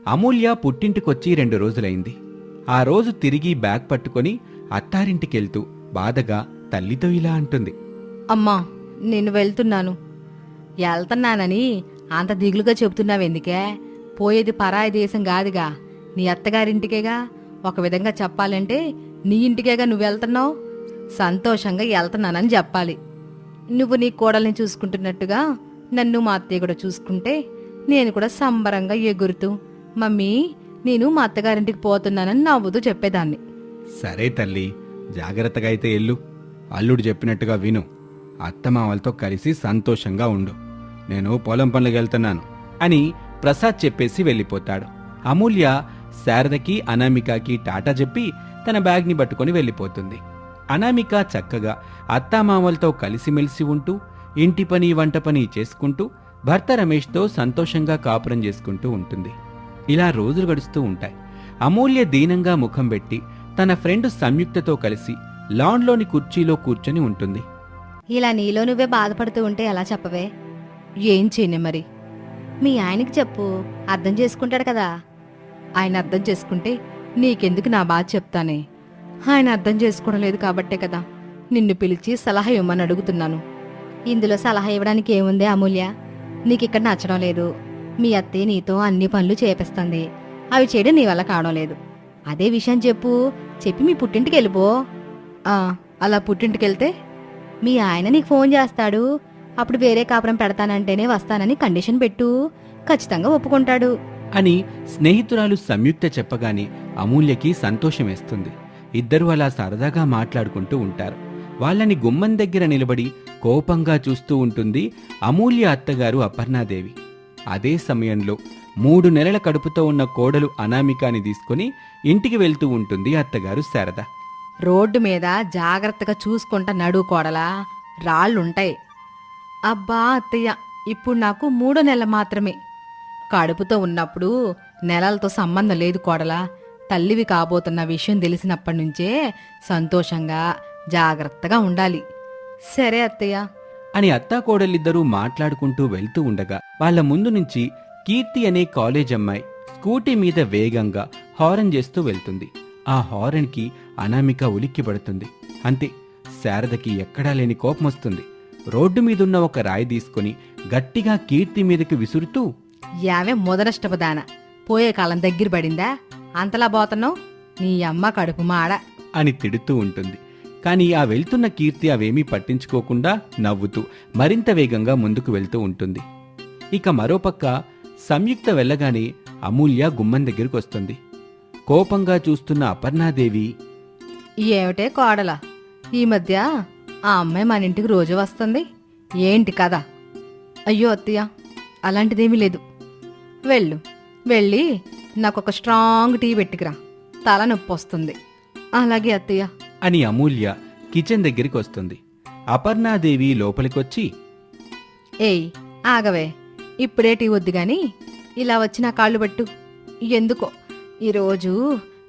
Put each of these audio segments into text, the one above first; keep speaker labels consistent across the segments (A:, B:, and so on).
A: అమూల్య పుట్టింటికొచ్చి 2 రోజులైంది. ఆ రోజు తిరిగి బ్యాగ్ పట్టుకొని అత్తారింటికెళ్తూ బాధగా తల్లితో ఇలా అంటుంది.
B: అమ్మా, నేను వెళ్తున్నానని అంత దిగులుగా చెబుతున్నావెందుకే? పోయేది పరాయి దేశం కాదుగా, నీ అత్తగారింటికేగా. ఒక విధంగా చెప్పాలంటే నీ ఇంటికేగా నువ్వు వెళ్తున్నావు. సంతోషంగా వెళ్తున్నానని చెప్పాలి. నువ్వు నీ కోడల్ని చూసుకుంటున్నట్టుగా నన్ను మా అత్తయ్య కూడా చూసుకుంటే నేను కూడా సంబరంగా ఎగురుతూ మమ్మీ నేను మా అత్తగారింటికి పోతున్నానని నవ్వుతూ చెప్పేదాన్ని.
A: సరే తల్లి, జాగ్రత్తగా అయితే ఎల్లు. అల్లుడు చెప్పినట్టుగా విను. అత్తమామలతో కలిసి సంతోషంగా ఉండు. నేను పొలం పనులకు వెళ్తున్నాను అని ప్రసాద్ చెప్పేసి వెళ్ళిపోతాడు. అమూల్య శారదకి అనామికకి టాటా చెప్పి తన బ్యాగ్ని పట్టుకొని వెళ్ళిపోతుంది. అనామిక చక్కగా అత్తామామలతో కలిసిమెలిసి ఉంటూ ఇంటి పని వంట పని చేసుకుంటూ భర్త రమేష్తో సంతోషంగా కాపురం చేసుకుంటూ ఉంటుంది. ఇలా రోజులు గడుస్తూ ఉంటాయి. అమూల్య దీనంగా ముఖం పెట్టి తన ఫ్రెండ్ సంయుక్తతో కలిసి లాన్లోని కుర్చీలో కూర్చొని ఉంటుంది.
B: ఇలా నీలో నువ్వే బాధపడుతూ ఉంటే ఎలా చెప్పవే? ఏం చేయనే మరి? మీ ఆయనకి చెప్పు, అర్థం చేసుకుంటాడు కదా. ఆయన అర్థం చేసుకుంటే నీకెందుకు నా బాధ చెప్తానే? ఆయన అర్థం చేసుకోవడం లేదు కాబట్టే కదా నిన్ను పిలిచి సలహా ఇవ్వమని అడుగుతున్నాను. ఇందులో సలహా ఇవ్వడానికి ఏముందే అమూల్య? నీకిక్కడ నచ్చడం లేదు. మీ అత్తయ్య నీతో అన్ని పనులు చేపిస్తుంది. అవి చేయడం నీ వల్ల కావడం లేదు. అదే విషయం చెప్పి మీ పుట్టింటికి వెళ్ళిపో. అలా పుట్టింటికెళ్తే మీ ఆయన నీకు ఫోన్ చేస్తాడు. అప్పుడు వేరే కాపురం పెడతానంటేనే వస్తానని కండిషన్ పెట్టు, ఖచ్చితంగా ఒప్పుకుంటాడు
A: అని స్నేహితురాలు సంయుక్త చెప్పగానే అమూల్యకి సంతోషమేస్తుంది. ఇద్దరూ అలా సరదాగా మాట్లాడుకుంటూ ఉంటారు. వాళ్ళని గుమ్మం దగ్గర నిలబడి కోపంగా చూస్తూ ఉంటుంది అమూల్య అత్తగారు అపర్ణాదేవి. అదే సమయంలో 3 నెలల కడుపుతో ఉన్న కోడలు అనామికాని తీసుకుని ఇంటికి వెళ్తూ ఉంటుంది అత్తగారు శారద.
B: రోడ్డు మీద జాగ్రత్తగా చూసుకుంటా నడు కోడలా, రాళ్లుంటాయి. అబ్బా అత్తయ్య, ఇప్పుడు నాకు 3వ నెల మాత్రమే. కడుపుతో ఉన్నప్పుడు నెలలతో సంబంధం లేదు కోడలా. తల్లివి కాబోతున్న విషయం తెలిసినప్పటి నుంచే సంతోషంగా జాగ్రత్తగా ఉండాలి. సరే అత్తయ్య
A: అని అత్తాకోడలిద్దరూ మాట్లాడుకుంటూ వెళ్తూ ఉండగా వాళ్ల ముందు నుంచి కీర్తి అనే కాలేజ్ అమ్మాయి స్కూటీ మీద వేగంగా హారన్ చేస్తూ వెళ్తుంది. ఆ హారన్కి అనామిక ఉలిక్కి పడుతుంది. అంతే, శారదకి ఎక్కడా లేని కోపం వస్తుంది. రోడ్డు మీదున్న ఒక రాయి తీసుకుని గట్టిగా కీర్తి మీదకి విసురుతూ,
B: యావే మొదనష్టపదాన, పోయే కాలం దగ్గర పడిందా? అంతలా పోతున్నావు, నీ అమ్మ కడుపు మాడ
A: అని తిడుతూ ఉంటుంది. కాని ఆ వెళ్తున్న కీర్తి అవేమీ పట్టించుకోకుండా నవ్వుతూ మరింత వేగంగా ముందుకు వెళ్తూ ఉంటుంది. ఇక మరోపక్క సంయుక్త వెళ్ళగానే అమూల్య గుమ్మం దగ్గరికి వస్తుంది. కోపంగా చూస్తున్న అపర్ణాదేవి,
B: ఏమిటే కోడలా, ఈ మధ్య ఆ అమ్మాయి మన ఇంటికి రోజు వస్తుంది, ఏంటి కదా? అయ్యో అత్తయ్య, అలాంటిదేమీ లేదు. వెళ్ళి నాకొక స్ట్రాంగ్ టీ పెట్టుకురా, తల నొప్పి వస్తుంది. అలాగే అత్తయ్య
A: అని అమూల్య కిచెన్ దగ్గరికి వస్తుంది. అపర్ణాదేవి లోపలికొచ్చి,
B: ఏయ్ ఆగవే, ఇప్పుడే టీ వద్దు గాని ఇలా వచ్చి నా కాళ్ళు పట్టు. ఎందుకో ఈరోజు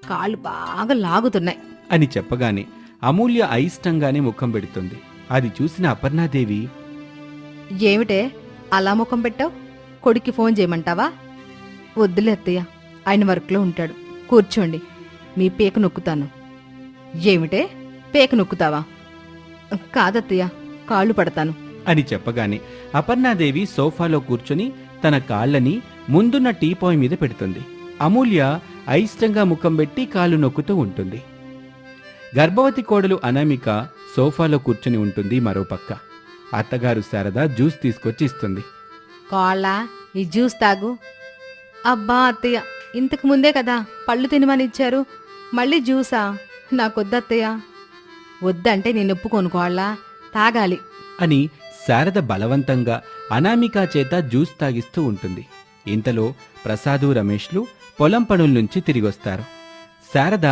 B: కాళ్ళు బాగా లాగుతున్నాయి
A: అని చెప్పగానే అమూల్య అయిష్టంగానే ముఖం పెడుతుంది. అది చూసిన అపర్ణాదేవి,
B: ఏమిటే అలా ముఖం పెట్టావు? కొడుక్కి ఫోన్ చేయమంటావా? వద్దులే అత్తయ్య, ఆయన వర్క్లో ఉంటాడు. కూర్చోండి, మీ పేక నొక్కుతాను. ఏమిటే పేక నొక్కుతావా? కాదత్తయ్య, కాళ్ళు పడతాను
A: అని చెప్పగానే అపర్ణాదేవి సోఫాలో కూర్చొని తన కాళ్ళని ముందున్న టీపాయ్ మీద పెడుతుంది. అమూల్య అయిష్టంగా ముఖం పెట్టి కాళ్ళు నొక్కుతూ ఉంటుంది. గర్భవతి కోడలు అనామిక సోఫాలో కూర్చొని ఉంటుంది. మరోపక్క అత్తగారు శారద జ్యూస్ తీసుకొచ్చి ఇస్తుంది.
B: కోళ్ళ, ఈ జ్యూస్ తాగు. అబ్బా అత్తయ్య, ఇంతకు ముందే కదా పళ్ళు తినమని ఇచ్చారు, మళ్ళీ జ్యూసా? నాకొద్దత్తయ్య. వద్దంటే నేను ఒప్పుకోను కోళ్ళ, తాగాలి
A: అని శారద బలవంతంగా అనామికా చేత జ్యూస్ తాగిస్తూ ఉంటుంది. ఇంతలో ప్రసాదు రమేష్లు పొలం పనుల నుంచి తిరిగొస్తారు. శారద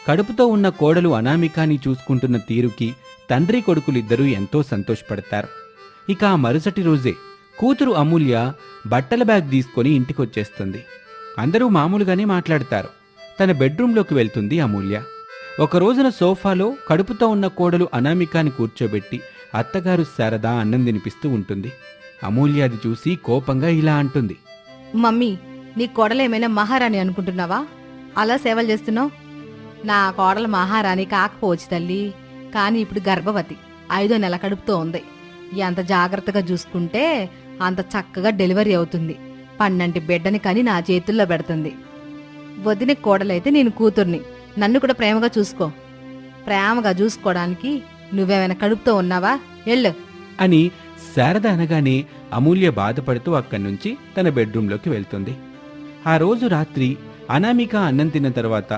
A: కడుపుతో ఉన్న కోడలు అనామికాని చూసుకుంటున్న తీరుకి తండ్రి కొడుకులిద్దరూ ఎంతో సంతోషపడతారు. ఇక ఆ మరుసటి రోజే కూతురు అమూల్య బట్టల బ్యాగ్ తీసుకొని ఇంటికొచ్చేస్తుంది. అందరూ మామూలుగానే మాట్లాడతారు. తన బెడ్రూంలోకి వెళ్తుంది అమూల్య. ఒక రోజున సోఫాలో కడుపుతో ఉన్న కోడలు అనామికాని కూర్చోబెట్టి అత్తగారు శారద అన్నం తినిపిస్తూ ఉంటుంది. అమూల్య అది చూసి కోపంగా ఇలా అంటుంది.
B: మమ్మీ, నీ కోడలేమైనా మహారాణి అనుకుంటున్నావా అలా సేవలు చేస్తున్నావు? నా కోడలు మహారాణి కాకపోవచ్చు తల్లి, కానీ ఇప్పుడు గర్భవతి, 5వ నెల కడుపుతో ఉంది. ఎంత జాగ్రత్తగా చూసుకుంటే అంత చక్కగా డెలివరీ అవుతుంది. పన్నంటి బిడ్డని కని నా చేతుల్లో పెడుతుంది. వదిన కోడలైతే నేను కూతుర్ని, నన్ను కూడా ప్రేమగా చూసుకో. ప్రేమగా చూసుకోవడానికి నువ్వేమైనా కడుపుతో ఉన్నావా? వెళ్ళు
A: అని శారద అనగానే అమూల్య బాధపడుతూ అక్కడి నుంచి తన బెడ్రూంలోకి వెళ్తుంది. ఆ రోజు రాత్రి అనామిక అన్నం తిన్న తర్వాత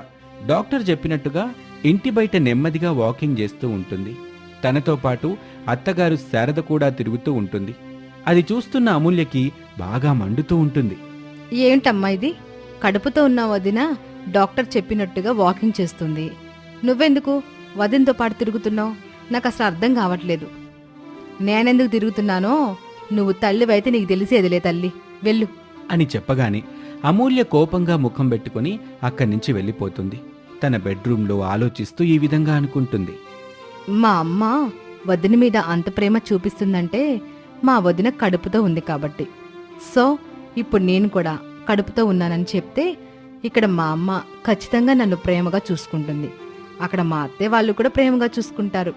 A: డాక్టర్ చెప్పినట్టుగా ఇంటి బయట నెమ్మదిగా వాకింగ్ చేస్తూ ఉంటుంది. తనతో పాటు అత్తగారు శారద కూడా తిరుగుతూ ఉంటుంది. అది చూస్తున్న అమూల్యకి బాగా మండుతూ ఉంటుంది.
B: ఏంటమ్మా ఇది? కడుపుతో ఉన్న వదిన డాక్టర్ చెప్పినట్టుగా వాకింగ్ చేస్తుంది, నువ్వెందుకు వదినతో పాటు తిరుగుతున్నావు? నాకు అసలు అర్థం కావట్లేదు. నేనెందుకు తిరుగుతున్నానో నువ్వు తల్లివైతే నీకు తెలిసేదిలే తల్లి, వెళ్ళు
A: అని చెప్పగానే అమూల్య కోపంగా ముఖం పెట్టుకుని అక్కడి నుంచి వెళ్ళిపోతుంది. తన బెడ్రూంలో ఆలోచిస్తూ ఈ విధంగా అనుకుంటుంది.
B: మా అమ్మ వదిన మీద అంత ప్రేమ చూపిస్తుందంటే మా వదిన కడుపుతో ఉంది కాబట్టి. సో ఇప్పుడు నేను కూడా కడుపుతో ఉన్నానని చెప్తే ఇక్కడ మా అమ్మ ఖచ్చితంగా నన్ను ప్రేమగా చూసుకుంటుంది, అక్కడ మా అత్తయ్య వాళ్ళు కూడా ప్రేమగా చూసుకుంటారు.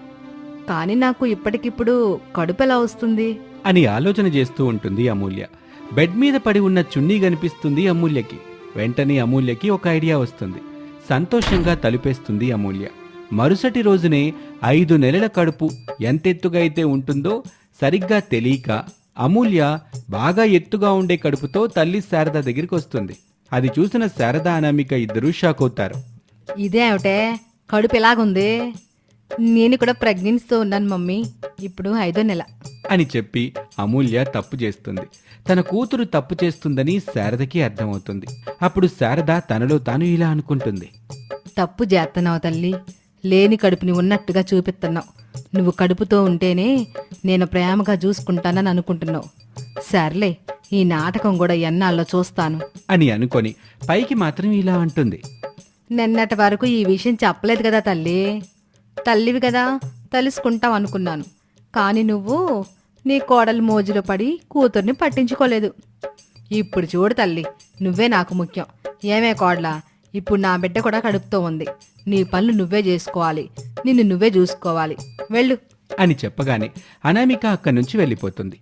B: కానీ నాకు ఇప్పటికిప్పుడు కడుపు ఎలా వస్తుంది
A: అని ఆలోచన చేస్తూ ఉంటుంది అమూల్య. బెడ్ మీద పడి ఉన్న చున్నీ కనిపిస్తుంది అమూల్యకి. వెంటనే అమూల్యకి ఒక ఐడియా వస్తుంది. సంతోషంగా తలుపేస్తుంది అమూల్య. మరుసటి రోజునే 5 నెలల కడుపు ఎంతెత్తుగా అయితే ఉంటుందో సరిగ్గా తెలియక అమూల్య బాగా ఎత్తుగా ఉండే కడుపుతో తల్లి శారద దగ్గరికి వస్తుంది. అది చూసిన శారద అనామిక ఇద్దరూ షాక్ అవుతారు.
B: ఇదే ఏమిటే కడుపు ఎలాగుంది? నేను కూడా ప్రెగ్నెన్సీతో ఉన్నాను మమ్మీ, ఇప్పుడు 5వ నెల
A: అని చెప్పి అమూల్య తప్పు చేస్తుంది. తన కూతురు తప్పు చేస్తుందని శారదకి అర్థమవుతుంది. అప్పుడు శారద తనలో తాను ఇలా అనుకుంటుంది.
B: తప్పు చేస్తున్నావు తల్లి, లేని కడుపుని ఉన్నట్టుగా చూపిస్తున్నావు. నువ్వు కడుపుతో ఉంటేనే నేను ప్రేమగా చూసుకుంటానని అనుకుంటున్నావు. సర్లే, ఈ నాటకం కూడా ఎన్నాళ్ళో చూస్తాను
A: అని అనుకొని పైకి మాత్రం ఇలా అంటుంది.
B: నిన్నటి వరకు ఈ విషయం చెప్పలేదు కదా తల్లి, తల్లివి కదా తెలుసుకుంటావు అనుకున్నాను. కానీ నువ్వు నీ కోడలు మోజులో పడి కూతుర్ని పట్టించుకోలేదు. ఇప్పుడు చూడు తల్లి, నువ్వే నాకు ముఖ్యం. ఏమే కోడలా, ఇప్పుడు నా బిడ్డ కూడా కడుపుతో ఉంది, నీ పనులు నువ్వే చేసుకోవాలి, నిన్ను నువ్వే చూసుకోవాలి, వెళ్ళు
A: అని చెప్పగానే అనామిక అక్కడి నుంచి వెళ్ళిపోతుంది.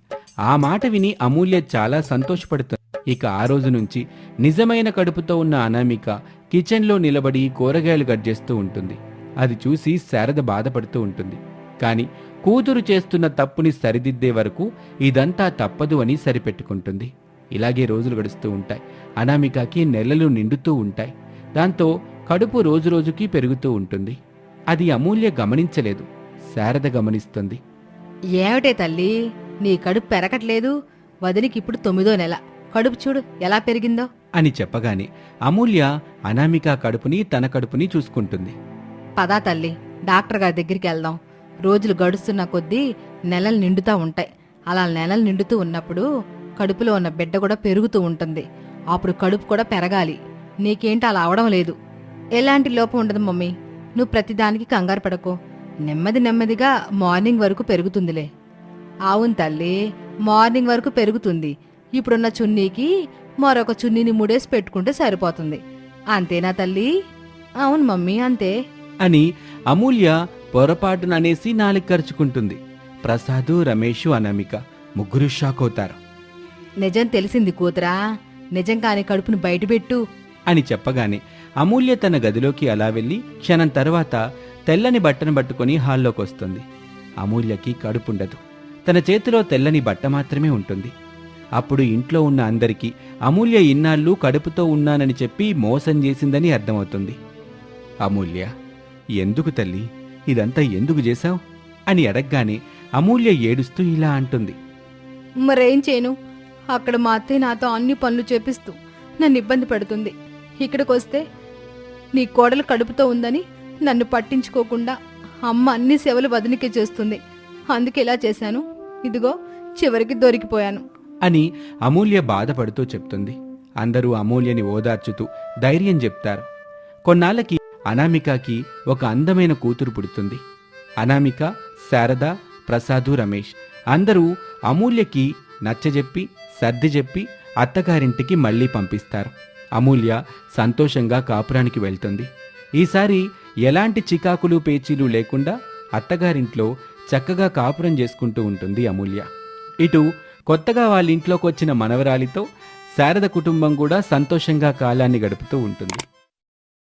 A: ఆ మాట విని అమూల్య చాలా సంతోషపడుతుంది. ఇక ఆ రోజు నుంచి నిజమైన కడుపుతో ఉన్న అనామిక కిచెన్లో నిలబడి కూరగాయలు కట్ చేస్తూ ఉంటుంది. అది చూసి శారద బాధపడుతూ ఉంటుంది. కాని కూతురు చేస్తున్న తప్పుని సరిదిద్దే వరకు ఇదంతా తప్పదు అని సరిపెట్టుకుంటుంది. ఇలాగే రోజులు గడుస్తూ ఉంటాయి. అనామికకి నెలలు నిండుతూ ఉంటాయి. దాంతో కడుపు రోజురోజుకి పెరుగుతూ ఉంటుంది. అది అమూల్య గమనించలేదు, శారద గమనిస్తుంది.
B: ఏమిటే తల్లి, నీ కడుపు పెరగట్లేదు, వదినికి ఇప్పుడు 9వ నెల, కడుపు చూడు ఎలా పెరిగిందో
A: అని చెప్పగానే అమూల్య అనామిక కడుపుని తన కడుపుని చూసుకుంటుంది.
B: పదా తల్లి, డాక్టర్ గారి దగ్గరికి వెళ్దాం. రోజులు గడుస్తున్న కొద్దీ నెలలు నిండుతూ ఉంటాయి. అలా నెలలు నిండుతూ ఉన్నప్పుడు కడుపులో ఉన్న బిడ్డ కూడా పెరుగుతూ ఉంటుంది. అప్పుడు కడుపు కూడా పెరగాలి. నీకేంటి అలా అవడం లేదు? ఎలాంటి లోపం ఉండదు మమ్మీ, నువ్వు ప్రతిదానికి కంగారు పడకో. నెమ్మది నెమ్మదిగా మార్నింగ్ వరకు పెరుగుతుందిలే. అవును తల్లి, మార్నింగ్ వరకు పెరుగుతుంది. ఇప్పుడున్న చున్నీకి మరొక చున్నీని ముడేసి పెట్టుకుంటే సరిపోతుంది. అంతేనా తల్లి? అవును మమ్మీ, అంతే
A: అని అమూల్య పొరపాటున అనేసి నాలుగు ఖర్చుకుంటుంది. ప్రసాదు, రమేషు, అనామిక ముగ్గురు షాక్ అవుతారు.
B: నిజం తెలిసింది కూతురా, నిజం కాని కడుపును బయటపెట్టు
A: అని చెప్పగానే అమూల్య తన గదిలోకి అలా వెళ్ళి క్షణం తర్వాత తెల్లని బట్టను పట్టుకుని హాల్లోకి వస్తుంది. అమూల్యకి కడుపుండదు. తన చేతిలో తెల్లని బట్ట మాత్రమే ఉంటుంది. అప్పుడు ఇంట్లో ఉన్న అందరికీ అమూల్య ఇన్నాళ్ళు కడుపుతో ఉన్నానని చెప్పి మోసం చేసిందని అర్థమవుతుంది. అమూల్య, ఎందుకు తల్లి ఇదంతా ఎందుకు చేశావు అని అడగగానే అమూల్య ఏడుస్తూ ఇలా అంటుంది.
B: మరేం చేయను, అక్కడ మా అత్తయ్య నాతో అన్ని పనులు చేపిస్తూ నన్ను ఇబ్బంది పెడుతుంది. ఇక్కడికొస్తే నీ కోడలు కడుపుతో ఉందని నన్ను పట్టించుకోకుండా అమ్మ అన్ని సేవలు వదినికే చేస్తుంది. అందుకే ఇలా చేశాను, ఇదిగో చివరికి దొరికిపోయాను
A: అని అమూల్య బాధపడుతూ చెప్తుంది. అందరూ అమూల్యని ఓదార్చుతూ ధైర్యం చెప్తారు. కొన్నాళ్ళకి అనామికకి ఒక అందమైన కూతురు పుడుతుంది. అనామిక, శారద, ప్రసాదు, రమేష్ అందరూ అమూల్యకి నచ్చజెప్పి సర్ది చెప్పి అత్తగారింటికి మళ్ళీ పంపిస్తారు. అమూల్య సంతోషంగా కాపురానికి వెళ్తుంది. ఈసారి ఎలాంటి చికాకులు పేచీలు లేకుండా అత్తగారింట్లో చక్కగా కాపురం చేసుకుంటూ ఉంటుంది అమూల్య. ఇటు కొత్తగా వాళ్ళ ఇంట్లోకి వచ్చిన మనవరాలితో శారద కుటుంబం కూడా సంతోషంగా కాలాన్ని గడుపుతూ ఉంటుంది.